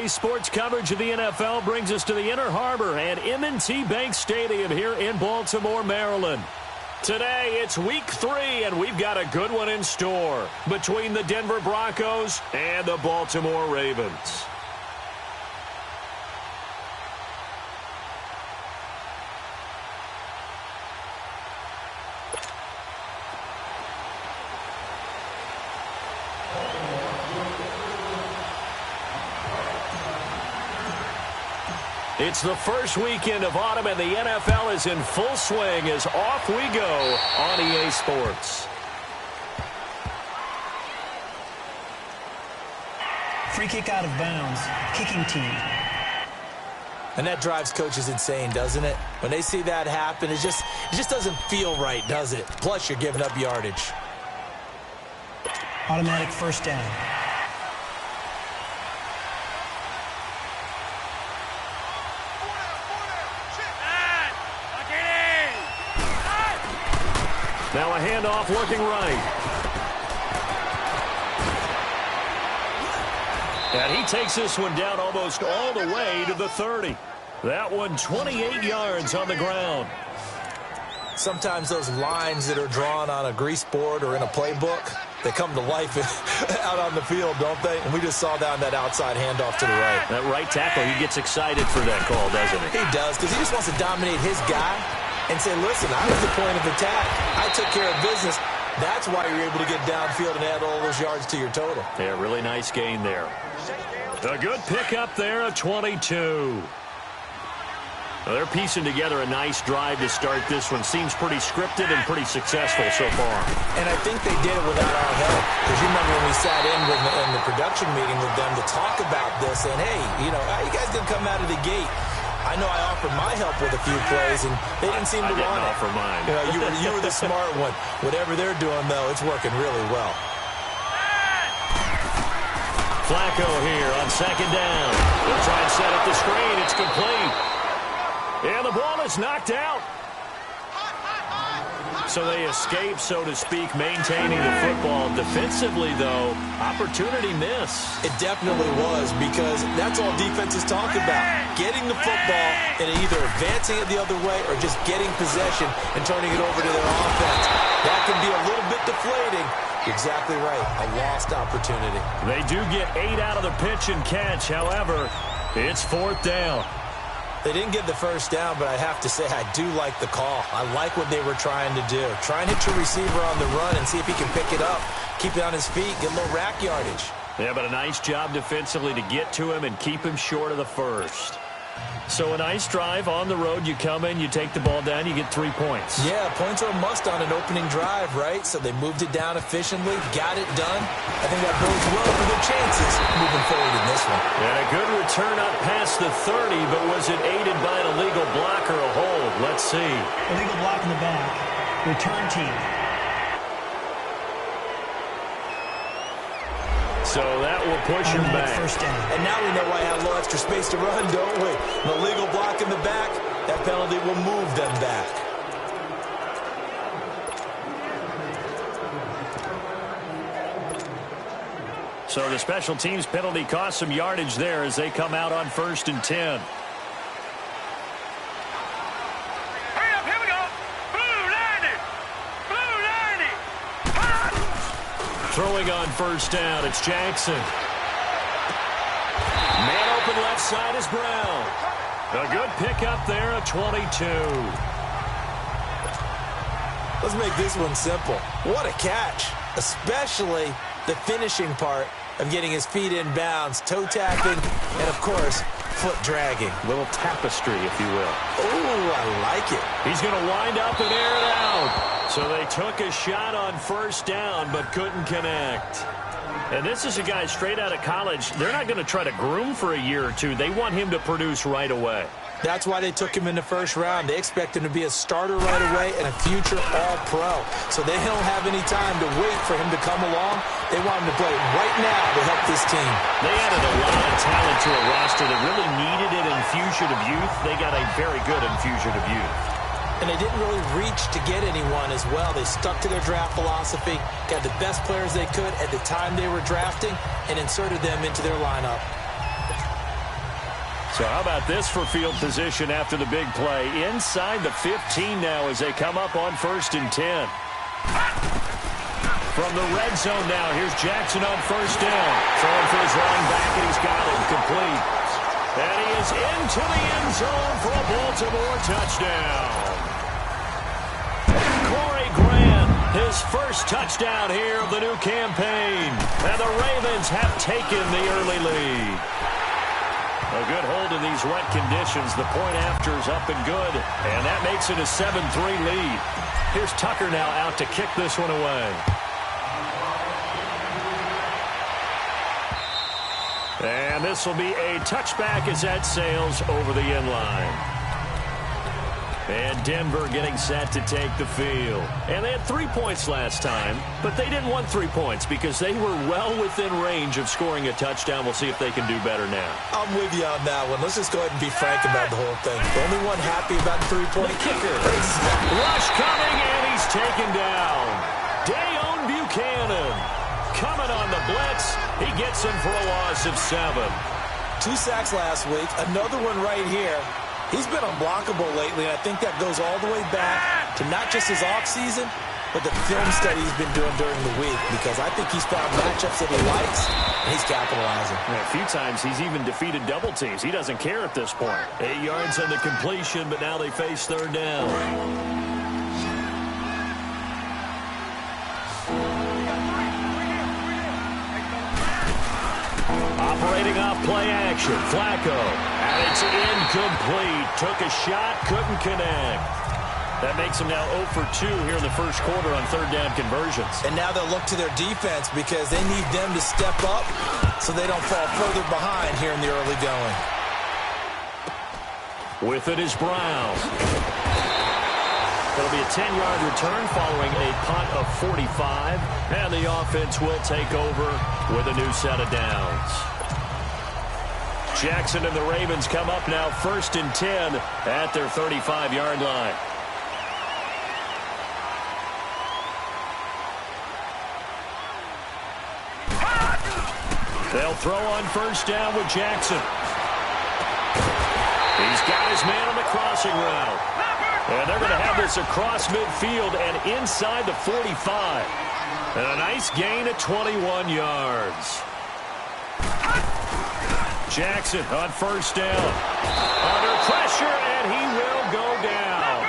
Today's sports coverage of the NFL brings us to the Inner Harbor and M&T Bank Stadium here in Baltimore, Maryland. Today, it's Week 3, and we've got a good one in store between the Denver Broncos and the Baltimore Ravens. It's the first weekend of autumn, and the NFL is in full swing as off we go on EA Sports. Free kick out of bounds, kicking team. And that drives coaches insane, doesn't it? When they see that happen, it just doesn't feel right, does it? Plus, you're giving up yardage. Automatic first down. Now a handoff looking right. And he takes this one down almost all the way to the 30. That one 28 yards on the ground. Sometimes those lines that are drawn on a grease board or in a playbook, they come to life out on the field, don't they? And we just saw down that outside handoff to the right. That right tackle, he gets excited for that call, doesn't he? He does, because he just wants to dominate his guy and say, listen, I was the point of attack. I took care of business. That's why you're able to get downfield and add all those yards to your total. Yeah, really nice gain there. A good pickup there of 22. Well, they're piecing together a nice drive to start this one. Seems pretty scripted and pretty successful so far. And I think they did it without our help. Because you remember when we sat in the production meeting with them to talk about this, and hey, you know, how you guys didn't come out of the gate? I know I offered my help with a few plays, and they didn't seem to want it. I didn't offer mine. You know, you were the smart one. Whatever they're doing, though, it's working really well. Flacco here on second down. They'll try and set up the screen. It's complete. And the ball is knocked out. So they escape, so to speak, maintaining the football. Defensively, though, opportunity miss. It definitely was, because that's all defenses talk about. Getting the football and either advancing it the other way or just getting possession and turning it over to their offense. That can be a little bit deflating. Exactly right. A lost opportunity. They do get 8 out of the pitch and catch. However, it's 4th down. They didn't get the first down, but I have to say I do like the call. I like what they were trying to do. Try and hit your receiver on the run and see if he can pick it up, keep it on his feet, get a little rack yardage. Yeah, but a nice job defensively to get to him and keep him short of the first. So a nice drive on the road. You come in, you take the ball down, you get 3 points. Yeah, points are a must on an opening drive, right? So they moved it down efficiently, got it done. I think that bodes well for their chances moving forward in this one. And a good return up past the 30, but was it aided by an illegal block or a hold? Let's see. Illegal block in the back. Return team. So that will push him back. First down. And now we know why I have a little extra space to run, don't we? An illegal block in the back, that penalty will move them back. So the special teams penalty cost some yardage there as they come out on 1st and 10. Throwing on 1st down, it's Jackson. Man open left side is Brown. A good pickup there at 22. Let's make this one simple. What a catch, especially the finishing part of getting his feet in bounds, toe tapping, and of course, foot dragging. Little tapestry, if you will. Ooh, I like it. He's going to wind up and air it out. So they took a shot on 1st down, but couldn't connect. And this is a guy straight out of college. They're not going to try to groom for a year or two. They want him to produce right away. That's why they took him in the 1st round. They expect him to be a starter right away and a future All-Pro. So they don't have any time to wait for him to come along. They want him to play right now to help this team. They added a lot of talent to a roster that really needed an infusion of youth. They got a very good infusion of youth. And they didn't really reach to get anyone as well. They stuck to their draft philosophy, got the best players they could at the time they were drafting, and inserted them into their lineup. So how about this for field position after the big play? Inside the 15 now as they come up on 1st and 10. From the red zone now, here's Jackson on 1st down. Throwing for his running back, and he's got it complete. And he is into the end zone for a Baltimore touchdown. Corey Grant, his first touchdown here of the new campaign. And the Ravens have taken the early lead. A good hold in these wet conditions. The point after is up and good. And that makes it a 7-3 lead. Here's Tucker now out to kick this one away. And this will be a touchback as that sails over the end line. And Denver getting set to take the field. And they had 3 points last time, but they didn't want 3 points because they were well within range of scoring a touchdown. We'll see if they can do better now. I'm with you on that one. Let's just go ahead and be frank about the whole thing. The only one happy about the 3-point kicker. Rush coming, and he's taken down. Dayon Buchanan coming on the blitz. He gets him for a loss of 7. 2 sacks last week. Another one right here. He's been unblockable lately, and I think that goes all the way back to not just his offseason, but the film study he's been doing during the week, because I think he's found matchups that he likes, and he's capitalizing. Yeah, a few times he's even defeated double teams. He doesn't care at this point. 8 yards on the completion, but now they face 3rd down. Operating off play action, Flacco. And it's incomplete. Took a shot, couldn't connect. That makes him now 0 for 2 here in the first quarter on 3rd down conversions. And now they'll look to their defense because they need them to step up so they don't fall further behind here in the early going. With it is Brown. It'll be a 10-yard return following a punt of 45. And the offense will take over with a new set of downs. Jackson and the Ravens come up now 1st and 10 at their 35-yard line. They'll throw on 1st down with Jackson. He's got his man on the crossing route. And they're going to have this across midfield and inside the 45. And a nice gain of 21 yards. Jackson on 1st down. Under pressure, and he will go down.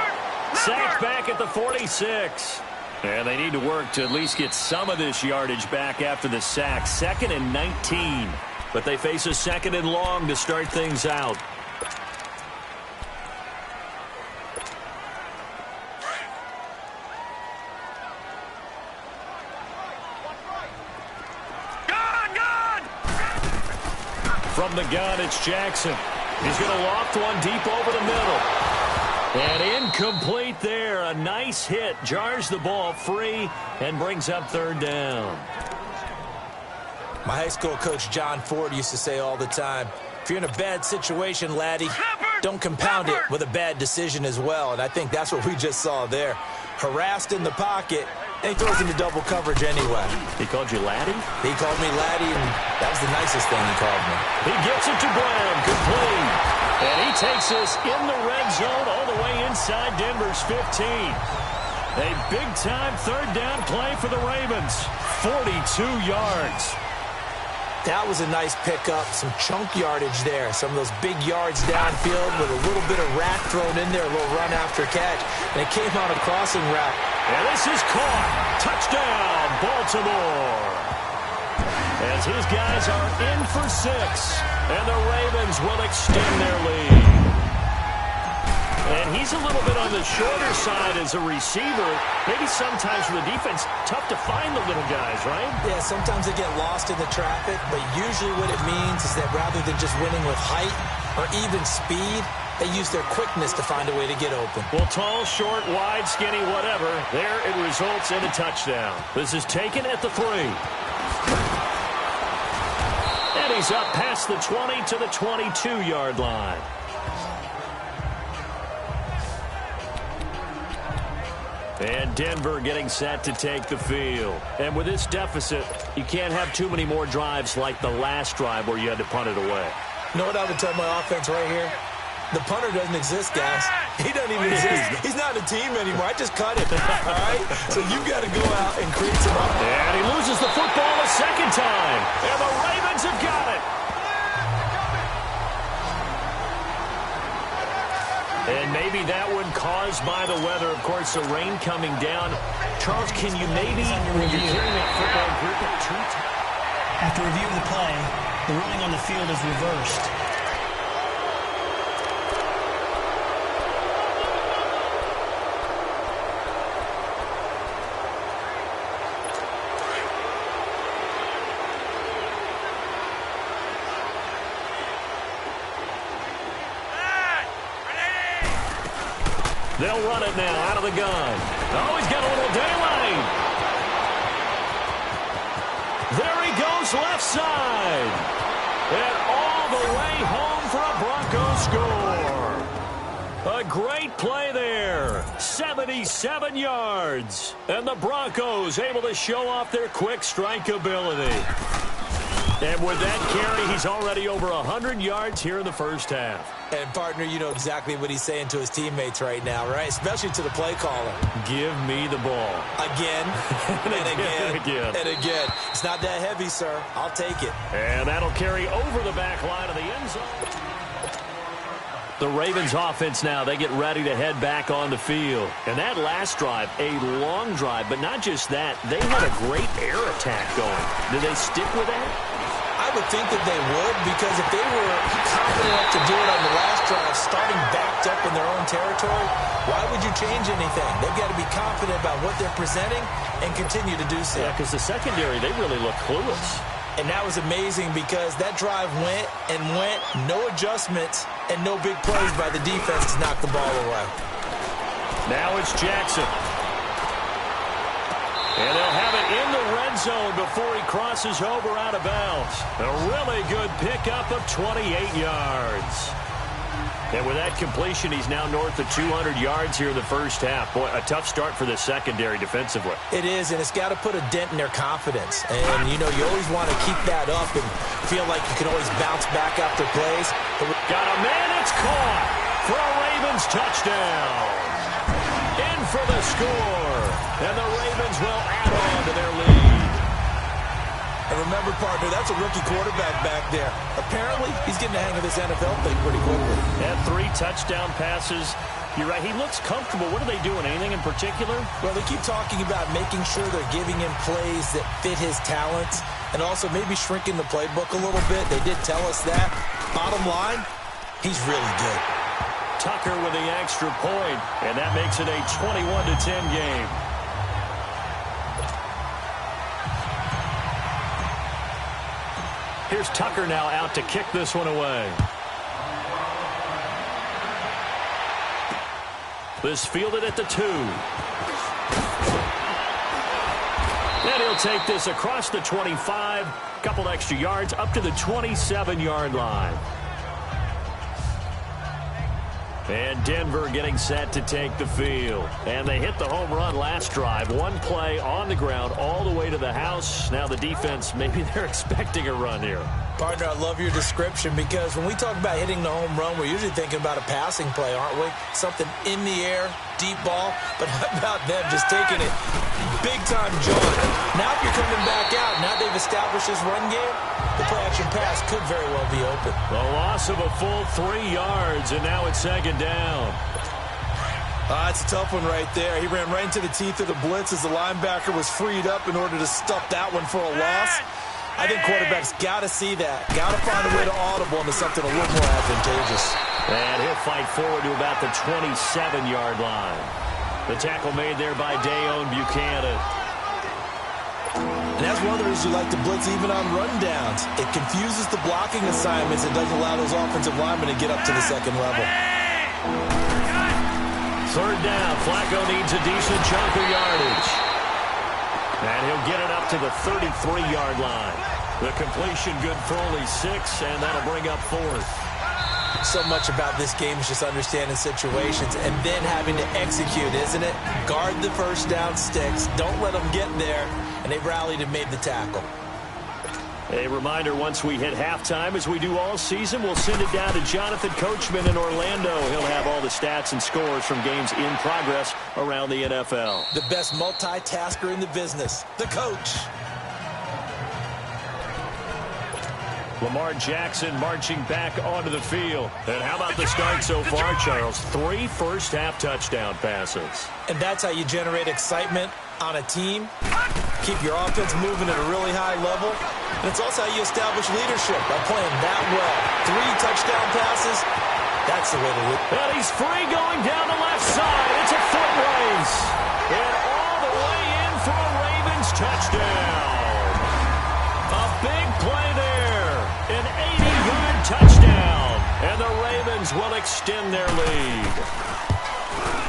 Sacked back at the 46. And they need to work to at least get some of this yardage back after the sack. 2nd and 19. But they face a 2nd and long to start things out. From the gun, it's Jackson. He's going to loft one deep over the middle. And incomplete there. A nice hit. Jars the ball free and brings up 3rd down. My high school coach, John Ford, used to say all the time, if you're in a bad situation, laddie, don't compound it with a bad decision as well. And I think that's what we just saw there. Harassed in the pocket, and he throws into double coverage anyway. He called you laddie? He called me laddie, and that was the nicest thing he called me. He gets it to Brown, complete. And he takes this in the red zone all the way inside Denver's 15. A big-time 3rd down play for the Ravens. 42 yards. That was a nice pickup, some chunk yardage there. Some of those big yards downfield with a little bit of rack thrown in there, a little run after catch. And it came on a crossing route. And this is caught. Touchdown, Baltimore. As his guys are in for 6. And the Ravens will extend their lead. And he's a little bit on the shorter side as a receiver. Maybe sometimes for the defense, tough to find the little guys, right? Yeah, sometimes they get lost in the traffic, but usually what it means is that rather than just winning with height or even speed, they use their quickness to find a way to get open. Well, tall, short, wide, skinny, whatever, there it results in a touchdown. This is taken at the 3. And he's up past the 20 to the 22-yard line. And Denver getting set to take the field. And with this deficit, you can't have too many more drives like the last drive where you had to punt it away. You know what I would tell my offense right here? The punter doesn't exist, guys. He doesn't even exist. He's not a team anymore. I just cut him, all right? So you got to go out and create some offense. And he loses the football a second time. And the Ravens have got it. And maybe that one caused by the weather. Of course, the rain coming down. Charles, can you maybe, when you're hearing that football group at two times? After review of the play, the ruling on the field is reversed. They'll run it now out of the gun. Oh, he's got a little daylight. There he goes left side. And all the way home for a Broncos score. A great play there. 77 yards. And the Broncos able to show off their quick strike ability. And with that carry, he's already over 100 yards here in the first half. And, partner, you know exactly what he's saying to his teammates right now, right? Especially to the play caller. Give me the ball. Again, and again, and again. It's not that heavy, sir. I'll take it. And that'll carry over the back line of the end zone. The Ravens offense now, they get ready to head back on the field. And that last drive, a long drive, but not just that. They had a great air attack going. Do they stick with that? I would think that they would, because if they were confident enough to do it on the last drive, starting backed up in their own territory, why would you change anything? They've got to be confident about what they're presenting and continue to do so. Yeah, because the secondary, they really look clueless. And that was amazing because that drive went and went, no adjustments, and no big plays by the defense to knock the ball away. Now it's Jackson. And they'll have it in the red zone before he crosses over out of bounds. A really good pickup of 28 yards. And with that completion, he's now north of 200 yards here in the first half. Boy, a tough start for the secondary defensively. It is, and it's got to put a dent in their confidence. And, you know, you always want to keep that up and feel like you can always bounce back after plays. Got a man, it's caught for a Ravens touchdown. In for the score. And the Ravens will add on to their lead. And remember, partner, that's a rookie quarterback back there. Apparently, he's getting the hang of this NFL thing pretty quickly. Had 3 touchdown passes. You're right, he looks comfortable. What are they doing? Anything in particular? Well, they keep talking about making sure they're giving him plays that fit his talents and also maybe shrinking the playbook a little bit. They did tell us that. Bottom line, he's really good. Tucker with the extra point, and that makes it a 21-10 game. Here's Tucker now out to kick this one away. This fielded at the 2. And he'll take this across the 25, couple extra yards, up to the 27-yard line. And Denver getting set to take the field. And they hit the home run last drive. One play on the ground all the way to the house. Now the defense, maybe they're expecting a run here. Partner, I love your description because when we talk about hitting the home run, we're usually thinking about a passing play, aren't we? Something in the air, deep ball. But how about them just taking it big-time jaunt? Now if you're coming back out, now they've established this run game, the play-action pass could very well be open. The loss of a full 3 yards, and now it's second down. That's a tough one right there. He ran right into the teeth of the blitz as the linebacker was freed up in order to stuff that one for a loss. I think quarterbacks got to see that. Got to find a way to audible into something a little more advantageous. And he'll fight forward to about the 27-yard line. The tackle made there by Dayon Buchanan. And that's one of the reasons you like to blitz even on rundowns. It confuses the blocking assignments and doesn't allow those offensive linemen to get up to the second level. Third down. Flacco needs a decent chunk of yardage. And he'll get it up to the 33-yard line. The completion good for only 6, and that'll bring up 4th. So much about this game is just understanding situations and then having to execute, isn't it? Guard the first down sticks. Don't let them get there. And they rallied and made the tackle. A reminder, once we hit halftime, as we do all season, we'll send it down to Jonathan Coachman in Orlando. He'll have all the stats and scores from games in progress around the NFL. The best multitasker in the business, the coach. Lamar Jackson marching back onto the field. And how about the start so far, Charles? 3 first-half touchdown passes. And that's how you generate excitement on a team. Keep your offense moving at a really high level. And it's also how you establish leadership by playing that well. 3 touchdown passes, that's the way to live. And he's free going down the left side. It's a foot race. And all the way in for a Ravens touchdown. A big play there. An 80-yard touchdown. And the Ravens will extend their lead.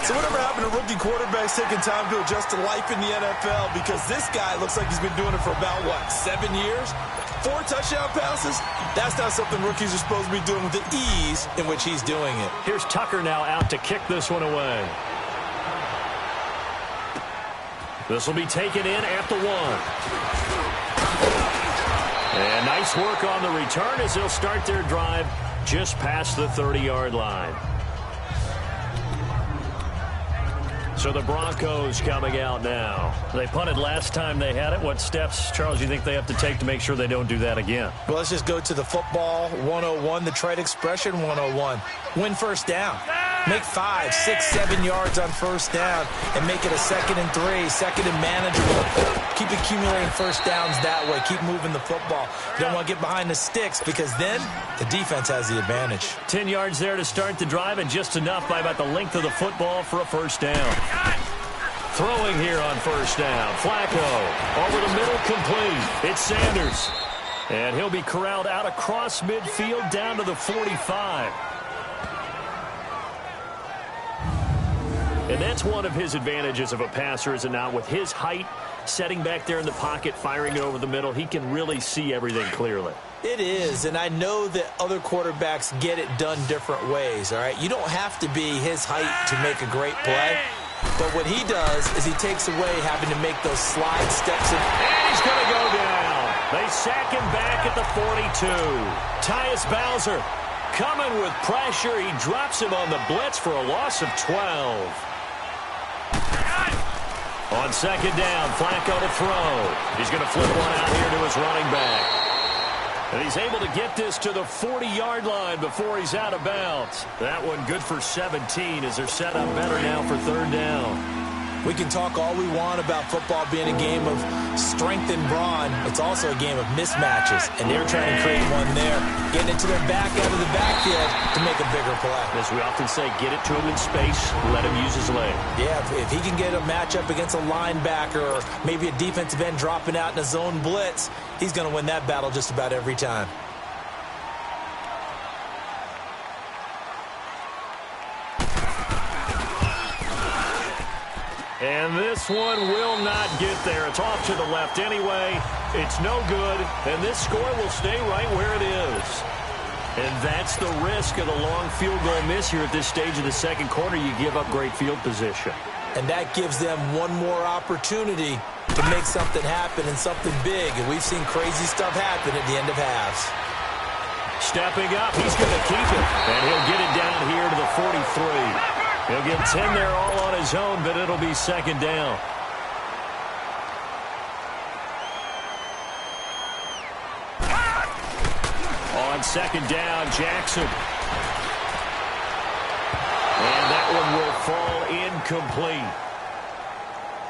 So whatever happened to rookie quarterbacks taking time to adjust to life in the NFL? Because this guy looks like he's been doing it for about, 7 years? 4 touchdown passes? That's not something rookies are supposed to be doing with the ease in which he's doing it. Here's Tucker now out to kick this one away. This will be taken in at the 1. And nice work on the return as they'll start their drive just past the 30-yard line. So the Broncos coming out now. They punted last time they had it. What steps, Charles, you think they have to take to make sure they don't do that again? Well, let's just go to the football 101, the trade expression 101. Win first down. Make 5, 6, 7 yards on first down and make it a 2nd and 3, 2nd and manageable. Keep accumulating first downs that way. Keep moving the football. You don't want to get behind the sticks because then the defense has the advantage. 10 yards there to start the drive and just enough by about the length of the football for a first down. Throwing here on first down. Flacco over the middle, complete. It's Sanders. And he'll be corralled out across midfield down to the 45. And that's one of his advantages of a passer, is it not? With his height, setting back there in the pocket, firing it over the middle, he can really see everything clearly. It is, and I know that other quarterbacks get it done different ways, all right? You don't have to be his height to make a great play. But what he does is he takes away having to make those slide steps. And he's going to go down. They sack him back at the 42. Tyus Bowser coming with pressure. He drops him on the blitz for a loss of 12. On second down, Flacco to throw. He's going to flip one out here to his running back. And he's able to get this to the 40-yard line before he's out of bounds. That one good for 17 as they're set up better now for third down. We can talk all we want about football being a game of strength and brawn. It's also a game of mismatches, and they're trying to create one there. Getting it to their back out of the backfield to make a bigger play. As we often say, get it to him in space, let him use his leg. Yeah, if he can get a matchup against a linebacker or maybe a defensive end dropping out in a zone blitz, he's going to win that battle just about every time. And this one will not get there. It's off to the left anyway. It's no good, and this score will stay right where it is. And that's the risk of the long field goal miss here at this stage of the second quarter. You give up great field position. And that gives them one more opportunity to make something happen and something big. And we've seen crazy stuff happen at the end of halves. Stepping up, he's going to keep it. And he'll get it down here to the 43. He'll get 10 there all on his own, but it'll be second down. On second down, Jackson. And that one will fall incomplete.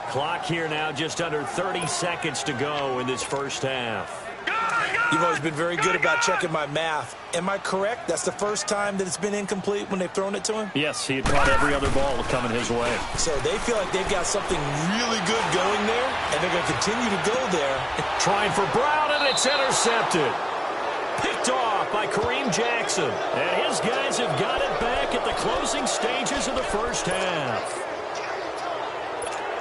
Clock here now, just under 30 seconds to go in this first half. You've always been very good about checking my math. Am I correct? That's the first time that it's been incomplete when they've thrown it to him? Yes, he had caught every other ball coming his way. So they feel like they've got something really good going there, and they're going to continue to go there. Trying for Brown, and it's intercepted. Picked off by Kareem Jackson. And his guys have got it back at the closing stages of the first half.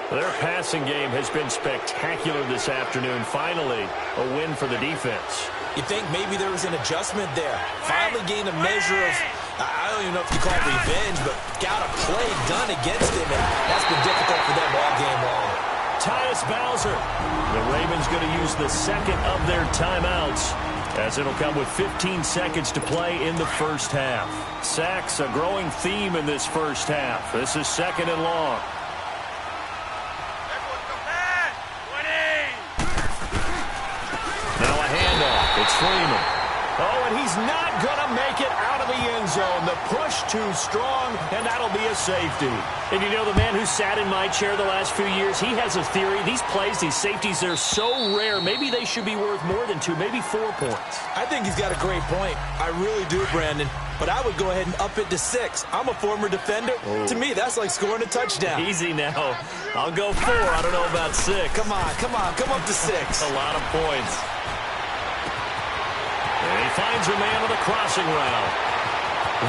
Their passing game has been spectacular this afternoon. Finally, a win for the defense. You think maybe there was an adjustment there. Finally gained a measure of, I don't even know if you call it revenge, but got a play done against him, and that's been difficult for them all game long. Tyus Bowser. The Ravens going to use the second of their timeouts, as it'll come with 15 seconds to play in the first half. Sacks, a growing theme in this first half. This is second and long. Now a handoff. It's Freeman. Oh, and he's not going to make it out of the end zone. The push too strong, and that'll be a safety. And you know, the man who sat in my chair the last few years, he has a theory. These plays, these safeties, they're so rare. Maybe they should be worth more than 2, maybe 4 points. I think he's got a great point. I really do, Brandon. But I would go ahead and up it to 6. I'm a former defender. To me, that's like scoring a touchdown. Easy now. I'll go 4. I don't know about 6. Come on. Come up to 6. A lot of points. And he finds a man on the crossing route.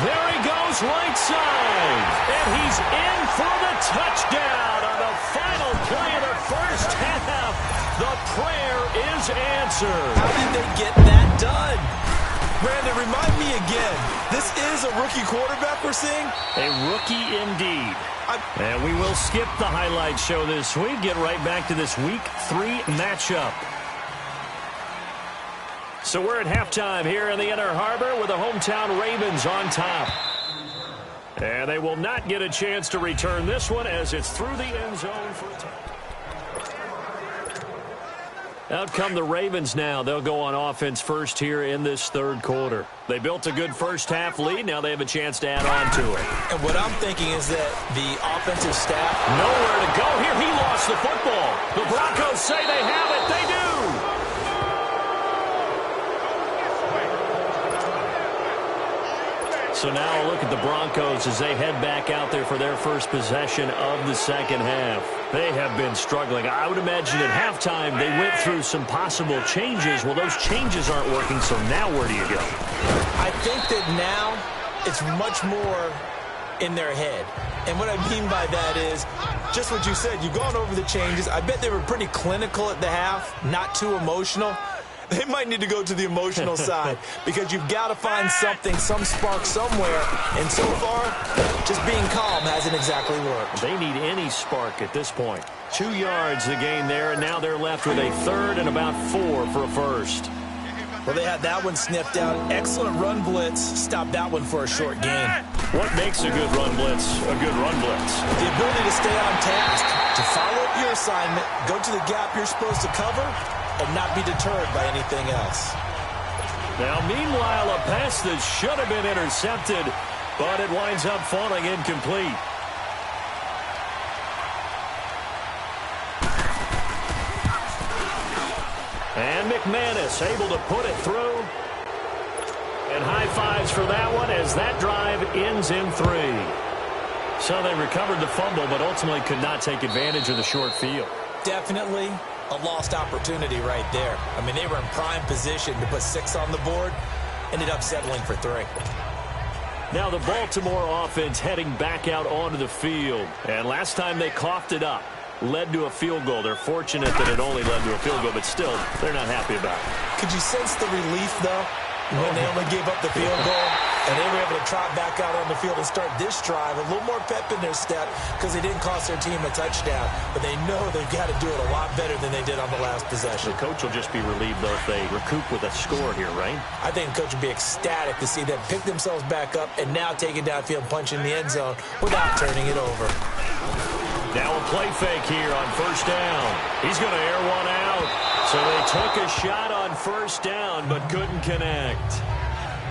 There he goes, right side. And he's in for the touchdown on the final play of the first half. The prayer is answered. How did they get that done? Brandon, remind me again. This is a rookie quarterback we're seeing? A rookie indeed. And we will skip the highlight show this week. Get right back to this Week 3 matchup. So we're at halftime here in the Inner Harbor with the hometown Ravens on top. And they will not get a chance to return this one as it's through the end zone for a touchdown. Out come the Ravens now. They'll go on offense first here in this third quarter. They built a good first half lead. Now they have a chance to add on to it. And what I'm thinking is that the offensive staff... Nowhere to go here. He lost the football. The Broncos say they have it. They do. So now a look at the Broncos as they head back out there for their first possession of the second half. They have been struggling. I would imagine at halftime they went through some possible changes. Well, those changes aren't working, so now where do you go? I think that now it's much more in their head. And what I mean by that is just what you said. You've gone over the changes. I bet they were pretty clinical at the half, not too emotional. They might need to go to the emotional side because you've got to find something, some spark somewhere. And so far, just being calm hasn't exactly worked. They need any spark at this point. 2 yards the gain there, and now they're left with a third and about 4 for a first. Well, they had that one sniffed out. Excellent run blitz. Stopped that one for a short gain. What makes a good run blitz a good run blitz? The ability to stay on task, to follow up your assignment, go to the gap you're supposed to cover, and not be deterred by anything else. Now, meanwhile, a pass that should have been intercepted, but it winds up falling incomplete. And McManus able to put it through. And high fives for that one as that drive ends in 3. So they recovered the fumble, but ultimately could not take advantage of the short field. Definitely a lost opportunity right there. I mean, they were in prime position to put 6 on the board. Ended up settling for 3. Now the Baltimore offense heading back out onto the field. And last time they coughed it up, led to a field goal. They're fortunate that it only led to a field goal, but still, they're not happy about it. Could you sense the relief, though, when they only gave up the field goal? And they were able to trot back out on the field and start this drive. A little more pep in their step because they didn't cost their team a touchdown. But they know they've got to do it a lot better than they did on the last possession. The coach will just be relieved, though, if they recoup with a score here, right? I think the coach would be ecstatic to see them pick themselves back up and now take it downfield, punch in the end zone without turning it over. Now a play fake here on first down. He's going to air one out. So they took a shot on first down but couldn't connect.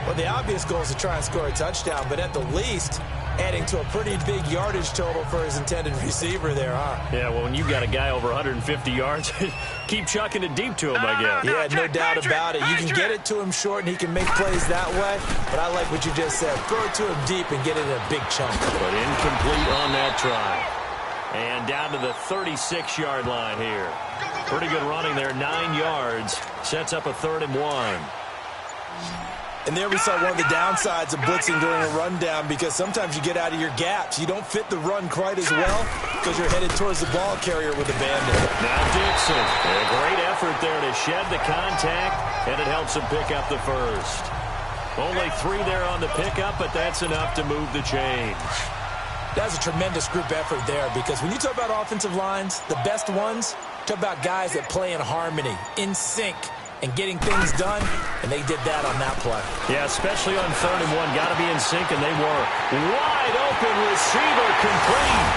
Well, the obvious goal is to try and score a touchdown, but at the least, adding to a pretty big yardage total for his intended receiver there, huh? Yeah, well, when you've got a guy over 150 yards, keep chucking it deep to him, I guess. Yeah, no doubt about it. You can get it to him short, and he can make plays that way, but I like what you just said. Throw it to him deep and get it in a big chunk. But incomplete on that try. And down to the 36-yard line here. Pretty good running there, 9 yards. Sets up a 3rd and 1. And there we saw one of the downsides of blitzing during a rundown because sometimes you get out of your gaps. You don't fit the run quite as well because you're headed towards the ball carrier with a bandit. Now Dixon, a great effort there to shed the contact, and it helps him pick up the first. Only 3 there on the pickup, but that's enough to move the chains. That's a tremendous group effort there, because when you talk about offensive lines, the best ones, talk about guys that play in harmony, in sync, and getting things done, and they did that on that play. Yeah, especially on 3rd and 1. Got to be in sync, and they were. Wide open receiver complete.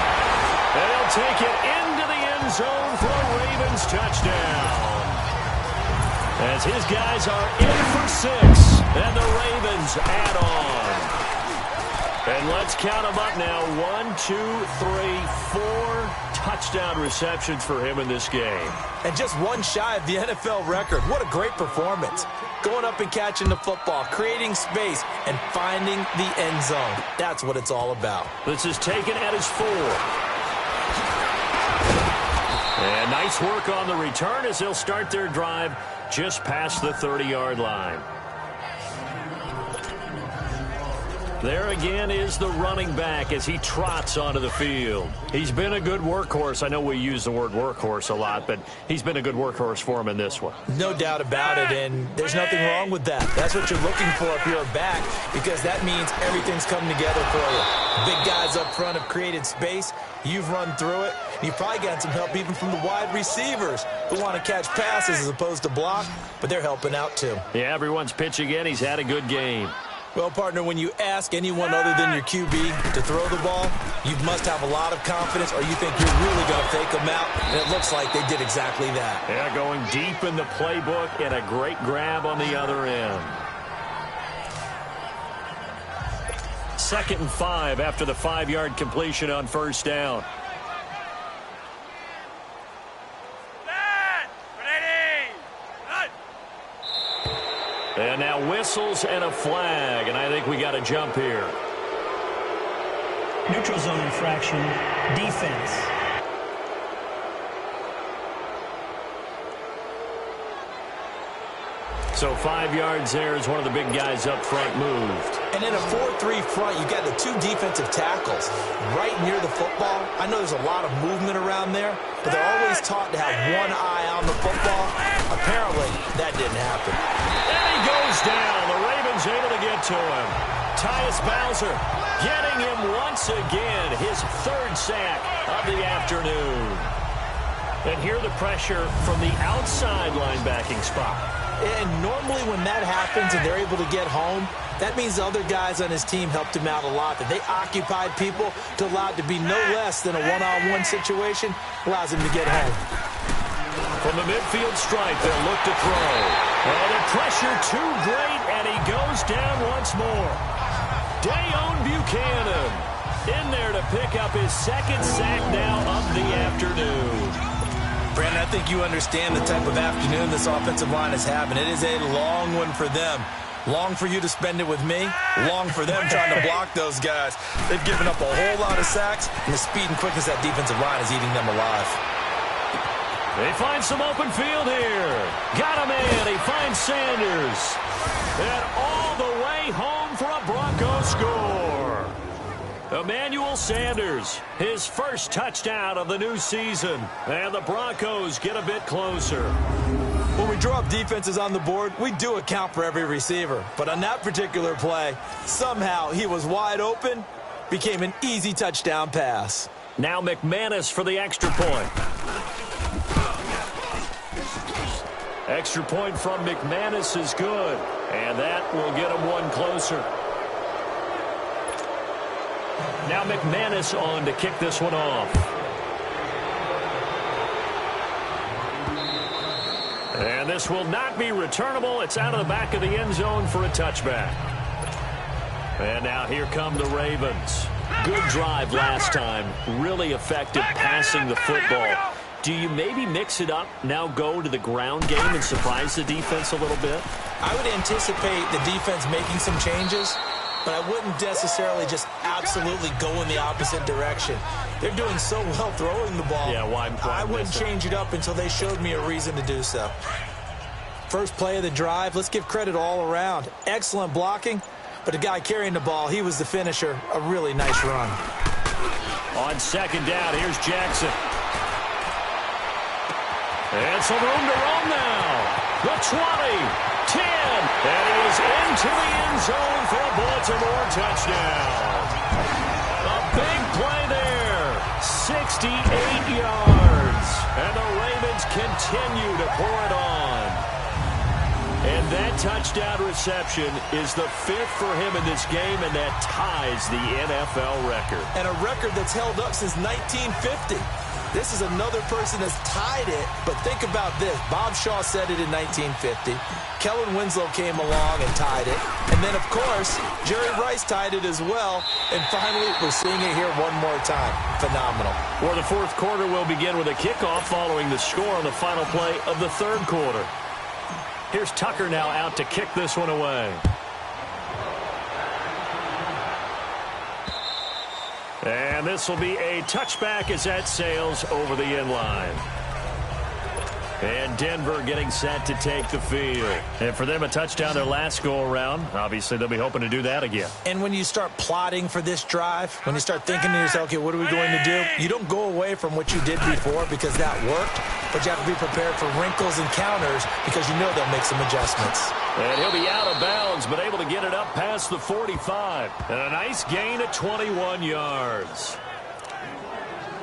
And they'll take it into the end zone for a Ravens touchdown. As his guys are in for 6, and the Ravens add on. And let's count them up now. 1, 2, 3, 4 touchdown receptions for him in this game. And just one shy of the NFL record. What a great performance. Going up and catching the football, creating space, and finding the end zone. That's what it's all about. This is taken at his 4. And nice work on the return as they'll start their drive just past the 30-yard line. There again is the running back as he trots onto the field. He's been a good workhorse. I know we use the word workhorse a lot, but he's been a good workhorse for him in this one. No doubt about it, and there's nothing wrong with that. That's what you're looking for if you're a back, because that means everything's coming together for you. Big guys up front have created space. You've run through it. You've probably gotten some help even from the wide receivers who want to catch passes as opposed to block, but they're helping out too. Yeah, everyone's pitching in. He's had a good game. Well, partner, when you ask anyone other than your QB to throw the ball, you must have a lot of confidence, or you think you're really going to fake them out, and it looks like they did exactly that. Yeah, going deep in the playbook and a great grab on the other end. 2nd and 5 after the 5-yard completion on 1st down. And now whistles and a flag, and I think we got a jump here. Neutral zone infraction, defense. So 5 yards there as one of the big guys up front moved. And in a 4-3 front, you've got the 2 defensive tackles right near the football. I know there's a lot of movement around there, but they're always taught to have one eye on the football. Apparently, that didn't happen. And he goes down. The Ravens able to get to him. Tyus Bowser getting him once again. His 3rd sack of the afternoon. And here the pressure from the outside linebacking spot. And normally when that happens and they're able to get home, that means the other guys on his team helped him out a lot. That they occupied people to allow it to be no less than a one-on-one situation, allows him to get home. From the midfield stripe, they'll look to throw. And the pressure too great, and he goes down once more. Dayon Buchanan in there to pick up his 2nd sack now of the afternoon. Brandon, I think you understand the type of afternoon this offensive line is having. It is a long one for them. Long for you to spend it with me. Long for them trying to block those guys. They've given up a whole lot of sacks, and the speed and quickness of that defensive line is eating them alive. They find some open field here. Got him in. He finds Sanders. And all the way home for a Broncos score. Emmanuel Sanders, his 1st touchdown of the new season. And the Broncos get a bit closer. When we draw up defenses on the board, we do account for every receiver. But on that particular play, somehow he was wide open, became an easy touchdown pass. Now McManus for the extra point. Extra point from McManus is good. And that will get him one closer. Now McManus on to kick this one off. And this will not be returnable. It's out of the back of the end zone for a touchback. And now here come the Ravens. Good drive last time. Really effective passing the football. Do you maybe mix it up, now go to the ground game and surprise the defense a little bit? I would anticipate the defense making some changes, but I wouldn't necessarily just absolutely go in the opposite direction. They're doing so well throwing the ball. Yeah, why I wouldn't change it up until they showed me a reason to do so. First play of the drive, let's give credit all around. Excellent blocking, but the guy carrying the ball, he was the finisher. A really nice run. On 2nd down, here's Jackson. And some room to roam now. The 20, 10, and he is into the end zone for a Baltimore touchdown. A Big play there. 68 yards. And the Ravens continue to pour it on. And that touchdown reception is the 5th for him in this game, and that ties the NFL record. And a record that's held up since 1950. This is another person that's tied it, but think about this. Bob Shaw said it in 1950. Kellen Winslow came along and tied it. And then, of course, Jerry Rice tied it as well. And finally, we're seeing it here one more time. Phenomenal. Well, the fourth quarter will begin with a kickoff following the score on the final play of the third quarter. Here's Tucker now out to kick this one away. And this will be a touchback as that sails over the end line. And Denver getting set to take the field. And for them, a touchdown their last go-around. Obviously, they'll be hoping to do that again. And when you start plotting for this drive, when you start thinking to yourself, okay, what are we going to do? You don't go away from what you did before because that worked. But you have to be prepared for wrinkles and counters because you know they'll make some adjustments. And he'll be out of bounds, but able to get it up past the 45. And a nice gain of 21 yards.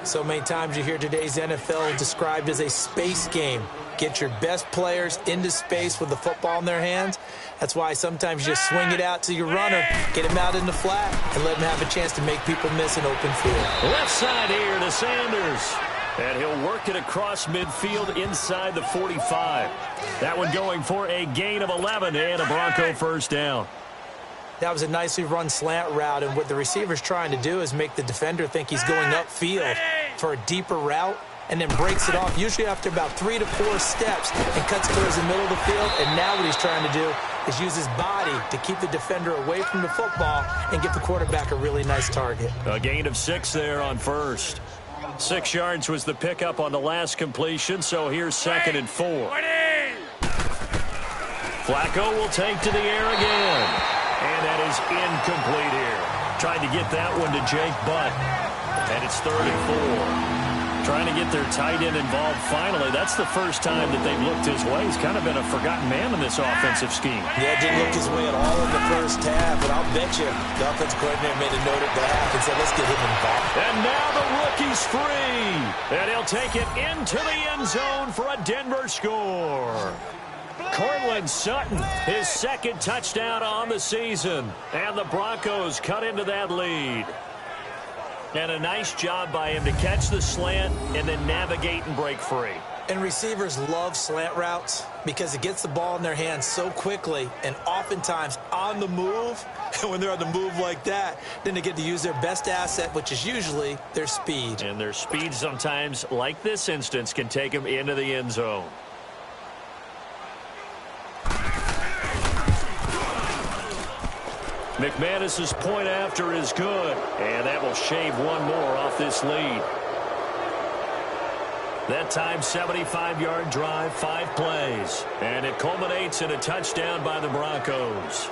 So many times you hear today's NFL described as a space game. Get your best players into space with the football in their hands. That's why sometimes you just swing it out to your runner, get him out in the flat, and let him have a chance to make people miss an open field. Left side here to Sanders. And he'll work it across midfield inside the 45. That one going for a gain of 11 and a Bronco first down. That was a nicely run slant route, and what the receiver's trying to do is make the defender think he's going upfield for a deeper route and then breaks it off, usually after about 3 to 4 steps, and cuts towards the middle of the field. And now what he's trying to do is use his body to keep the defender away from the football and give the quarterback a really nice target. A gain of 6 there on first. 6 yards was the pickup on the last completion, so here's 2nd and 4. Flacco will take to the air again. And that is incomplete here. Trying to get that one to Jake Butt. And it's 3rd and 4. Trying to get their tight end involved finally. That's the first time that they've looked his way. He's kind of been a forgotten man in this offensive scheme. Yeah, didn't look his way at all in the first half, but I'll bet you the offensive coordinator made a note of the half and said, let's get him involved. And now the rookie's free. And he'll take it into the end zone for a Denver score. Cortland Sutton, his 2nd touchdown on the season. And the Broncos cut into that lead. And a nice job by him to catch the slant and then navigate and break free. And receivers love slant routes because it gets the ball in their hands so quickly and oftentimes on the move. And when they're on the move like that, then they get to use their best asset, which is usually their speed. And their speed sometimes, like this instance, can take them into the end zone. McManus's point after is good, and that will shave one more off this lead. That time, 75-yard drive, 5 plays, and it culminates in a touchdown by the Broncos.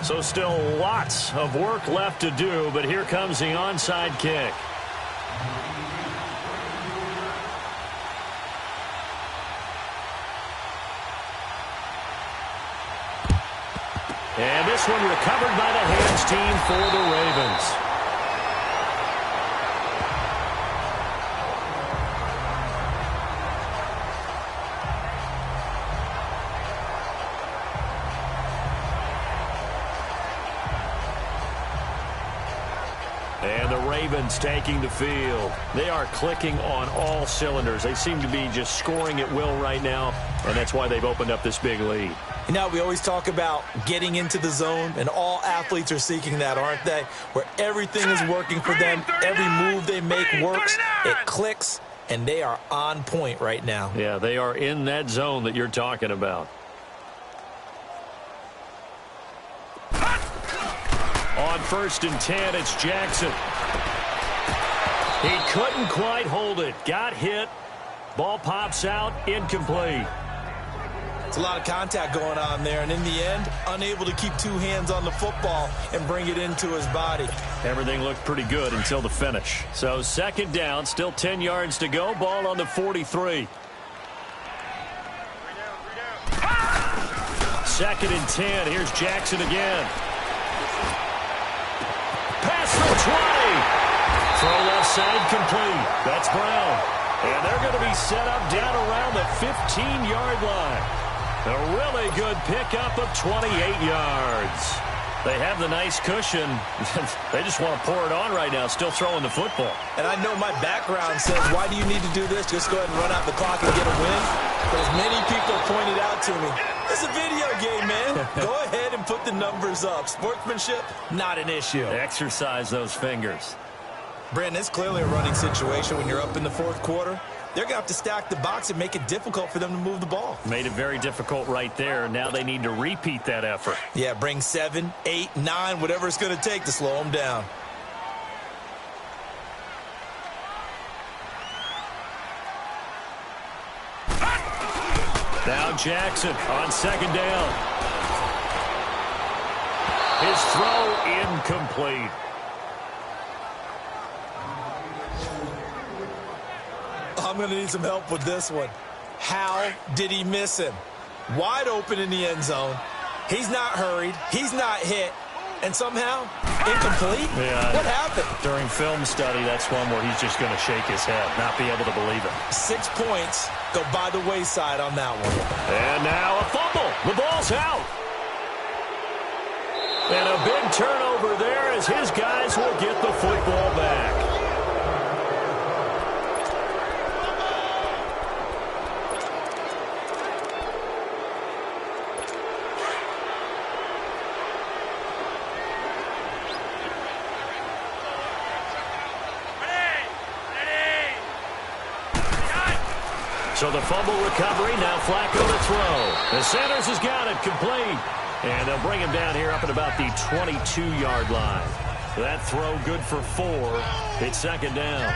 So still lots of work left to do, but here comes the onside kick. And this one recovered by the hands team for the Ravens. And the Ravens taking the field. They are clicking on all cylinders. They seem to be just scoring at will right now, and that's why they've opened up this big lead. You know, we always talk about getting into the zone, and all athletes are seeking that, aren't they? Where everything is working for them, every move they make works, it clicks, and they are on point right now. Yeah, they are in that zone that you're talking about. On 1st and 10, it's Jackson. He couldn't quite hold it. Got hit. Ball pops out, incomplete. It's a lot of contact going on there, and in the end, unable to keep 2 hands on the football and bring it into his body. Everything looked pretty good until the finish. So 2nd down, still 10 yards to go. Ball on the 43. 2nd and 10. Here's Jackson again. Pass for 20. Throw left side complete. That's Brown. And they're going to be set up down around the 15-yard line. A really good pickup of 28 yards. They have the nice cushion. They just want to pour it on right now, still throwing the football. And I know my background says, why do you need to do this? Just go ahead and run out the clock and get a win. But as many people pointed out to me, it's a video game, man. Go ahead and put the numbers up. Sportsmanship, not an issue. Exercise those fingers. Brandon, it's clearly a running situation when you're up in the 4th quarter. They're going to have to stack the box and make it difficult for them to move the ball. Made it very difficult right there. Now they need to repeat that effort. Yeah, bring 7, 8, 9, whatever it's going to take to slow them down. Now Jackson on 2nd down. His throw incomplete. I'm going to need some help with this one. How did he miss him? Wide open in the end zone. He's not hurried. He's not hit. And somehow, incomplete? Yeah. What happened? During film study, that's one where he's just going to shake his head, not be able to believe it. 6 points go by the wayside on that one. And now a fumble. The ball's out. And a big turnover there as his guys will get the football back. So the fumble recovery, now Flacco to throw. The Sanders has got it complete. And they'll bring him down here up at about the 22-yard line. That throw good for 4. It's 2nd down.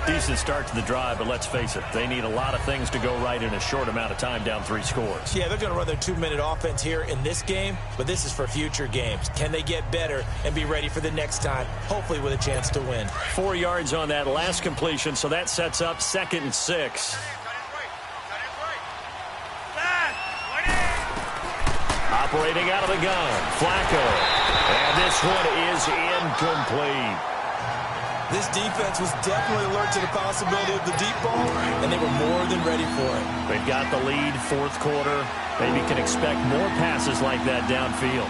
Decent start to the drive, but let's face it, they need a lot of things to go right in a short amount of time, down 3 scores. Yeah, they're going to run their 2-minute offense here in this game, but this is for future games. Can they get better and be ready for the next time, hopefully with a chance to win? 4 yards on that last completion, so that sets up 2nd and 6. Operating out of the gun, Flacco. And this one is incomplete. This defense was definitely alert to the possibility of the deep ball, and they were more than ready for it. They've got the lead, 4th quarter. Maybe can expect more passes like that downfield.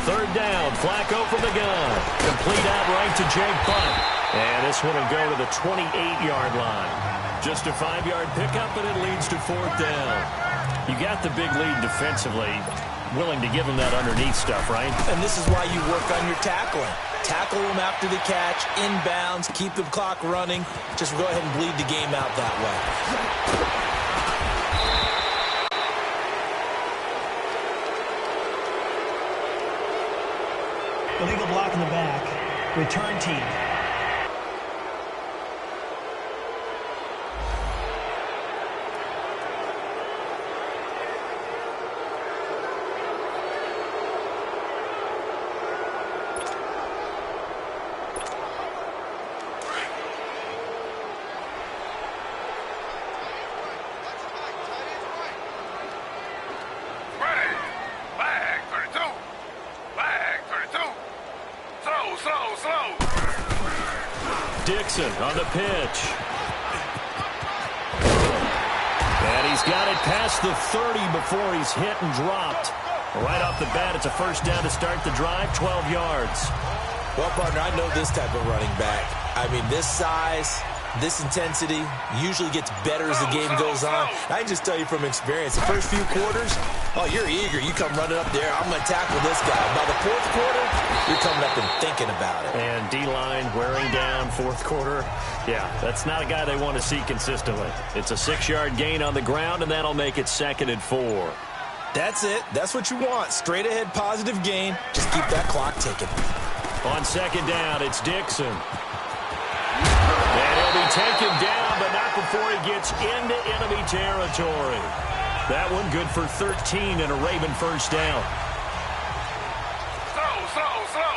3rd down, Flacco from the gun. Complete out right to Jake Butt. And this one will go to the 28-yard line. Just a 5-yard pickup, and it leads to 4th down. You got the big lead defensively. Willing to give them that underneath stuff, right? And this is why you work on your tackling. Tackle them after the catch, inbounds, keep the clock running. Just go ahead and bleed the game out that way. Illegal block in the back. Return team. Dixon on the pitch. And he's got it past the 30 before he's hit and dropped. Right off the bat, it's a 1st down to start the drive, 12 yards. Well, partner, I know this type of running back. I mean, this size, this intensity usually gets better as the game goes on. I can just tell you from experience, the first few quarters, oh, you're eager. You come running up there, I'm going to tackle this guy. By the 4th quarter, you're coming up and thinking about it. And D-line wearing down, 4th quarter. Yeah, that's not a guy they want to see consistently. It's a 6-yard gain on the ground, and that'll make it 2nd and 4. That's it. That's what you want. Straight ahead, positive gain. Just keep that clock ticking. On 2nd down, it's Dixon. And he'll be taken down, but not before he gets into enemy territory. That one good for 13 and a Raven 1st down. Slow.